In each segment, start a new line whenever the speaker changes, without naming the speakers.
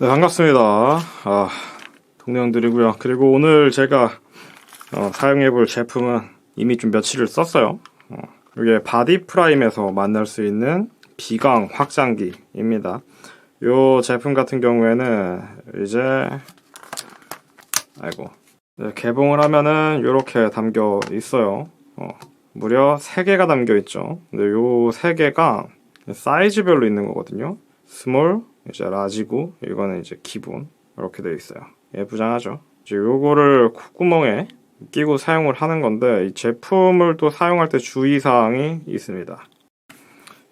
네, 반갑습니다. 동네형들이고요. 그리고 오늘 제가 사용해볼 제품은 이미 좀 며칠을 썼어요. 이게 바디프라임에서 만날 수 있는 비강 확장기입니다. 이 제품 같은 경우에는 이제 개봉을 하면은 이렇게 담겨 있어요. 무려 3개가 담겨 있죠. 근데 요 3개가 사이즈별로 있는 거거든요. 스몰, 이제 라지고, 이거는 이제 기본 이렇게 되어 있어요. 예쁘장하죠. 이제 요거를 콧구멍에 끼고 사용을 하는 건데, 이 제품을 또 사용할 때 주의사항이 있습니다.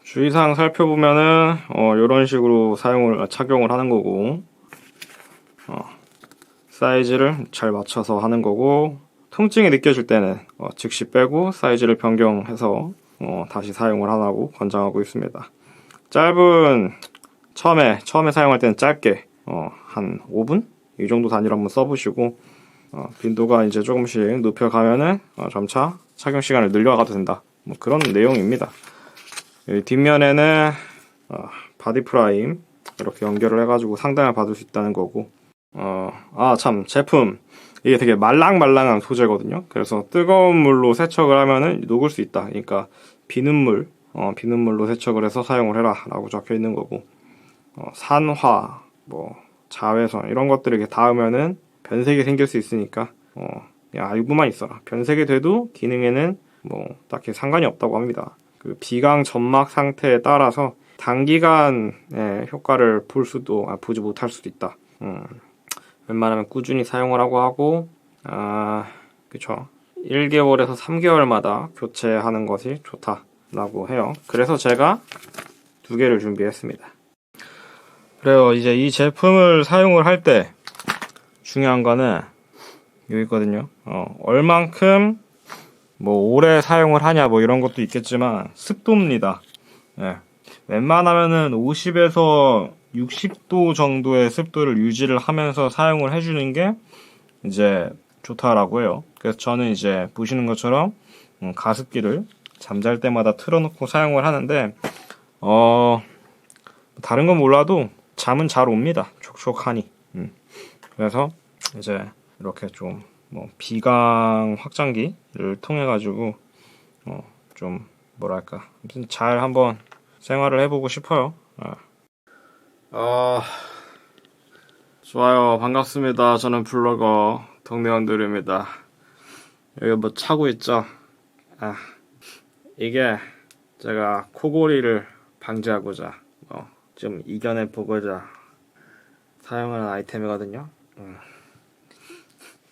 주의사항 살펴보면은 이런 식으로 착용을 하는 거고, 사이즈를 잘 맞춰서 하는 거고, 통증이 느껴질 때는 즉시 빼고 사이즈를 변경해서 다시 사용을 하라고 권장하고 있습니다. 처음에 사용할 때는 짧게 한 5분 이 정도 단위로 한번 써보시고, 빈도가 이제 조금씩 눕혀가면은 점차 착용 시간을 늘려가도 된다, 뭐 그런 내용입니다. 여기 뒷면에는 바디프라임 이렇게 연결을 해가지고 상담을 받을 수 있다는 거고, 제품 이게 되게 말랑말랑한 소재거든요. 그래서 뜨거운 물로 세척을 하면은 녹을 수 있다. 그러니까 비눗물로 세척을 해서 사용을 해라 라고 적혀 있는 거고, 산화, 자외선 이런 것들을 이렇게 닿으면은 변색이 생길 수 있으니까 그냥 알고만 있어라. 변색이 돼도 기능에는 딱히 상관이 없다고 합니다. 그 비강 점막 상태에 따라서 단기간에 효과를 보지 못할 수도 있다. 웬만하면 꾸준히 사용을 하고 그쵸. 1개월에서 3개월마다 교체하는 것이 좋다라고 해요. 그래서 제가 2개를 준비했습니다. 그래요. 이제 이 제품을 사용을 할 때 중요한 거는 여기 있거든요. 얼만큼 오래 사용을 하냐 이런 것도 있겠지만 습도입니다. 예. 웬만하면은 50에서 60도 정도의 습도를 유지를 하면서 사용을 해주는 게 이제 좋다라고 해요. 그래서 저는 이제 보시는 것처럼 가습기를 잠잘 때마다 틀어놓고 사용을 하는데, 다른 건 몰라도 잠은 잘 옵니다. 촉촉하니. 그래서 이제 이렇게 좀 비강 확장기를 통해 가지고 좀 뭐랄까, 아무튼 잘 한번 생활을 해보고 싶어요. 좋아요. 반갑습니다. 저는 블로거 동네원들입니다. 여기 차고 있죠? 이게 제가 코골이를 방지하고자 좀 이겨내보고자 사용하는 아이템이거든요.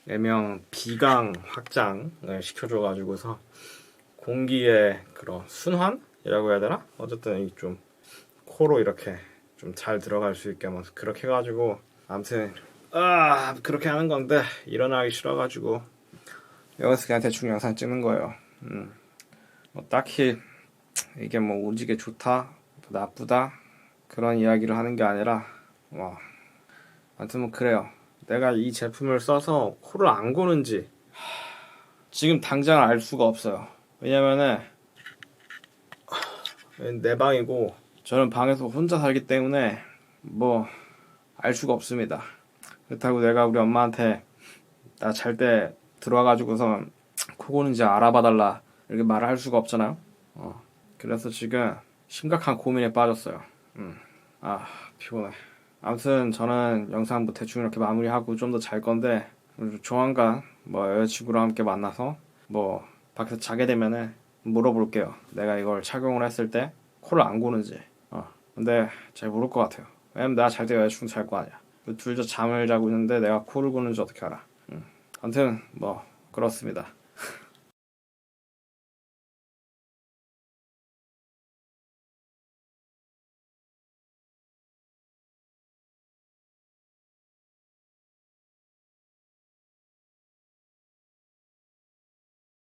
일명 비강 확장을 시켜줘가지고서 공기의 그런 순환이라고 해야 되나? 어쨌든 좀 코로 이렇게 좀 잘 들어갈 수 있게 그렇게 해가지고, 아무튼 그렇게 하는 건데 일어나기 싫어가지고 여기서 그냥 대충 영상 찍는 거예요. 딱히 이게 오지게 좋다 나쁘다 그런 이야기를 하는 게 아니라, 아무튼 그래요. 내가 이 제품을 써서 코를 안 고는지 지금 당장 알 수가 없어요. 왜냐면은 내 방이고 저는 방에서 혼자 살기 때문에 알 수가 없습니다. 그렇다고 내가 우리 엄마한테 나 잘 때 들어와가지고서 코 고는지 알아봐달라 이렇게 말을 할 수가 없잖아요. 그래서 지금 심각한 고민에 빠졌어요. 피곤해. 아무튼 저는 영상 대충 이렇게 마무리하고 좀 더 잘 건데, 조만간 여자친구랑 함께 만나서 밖에서 자게 되면은 물어볼게요. 내가 이걸 착용을 했을 때 코를 안 고는지. 근데 잘 모를 것 같아요. 왜냐면 내가 잘 때 여자친구 잘 거 아니야. 둘 다 잠을 자고 있는데 내가 코를 고는지 어떻게 알아. 아무튼 그렇습니다.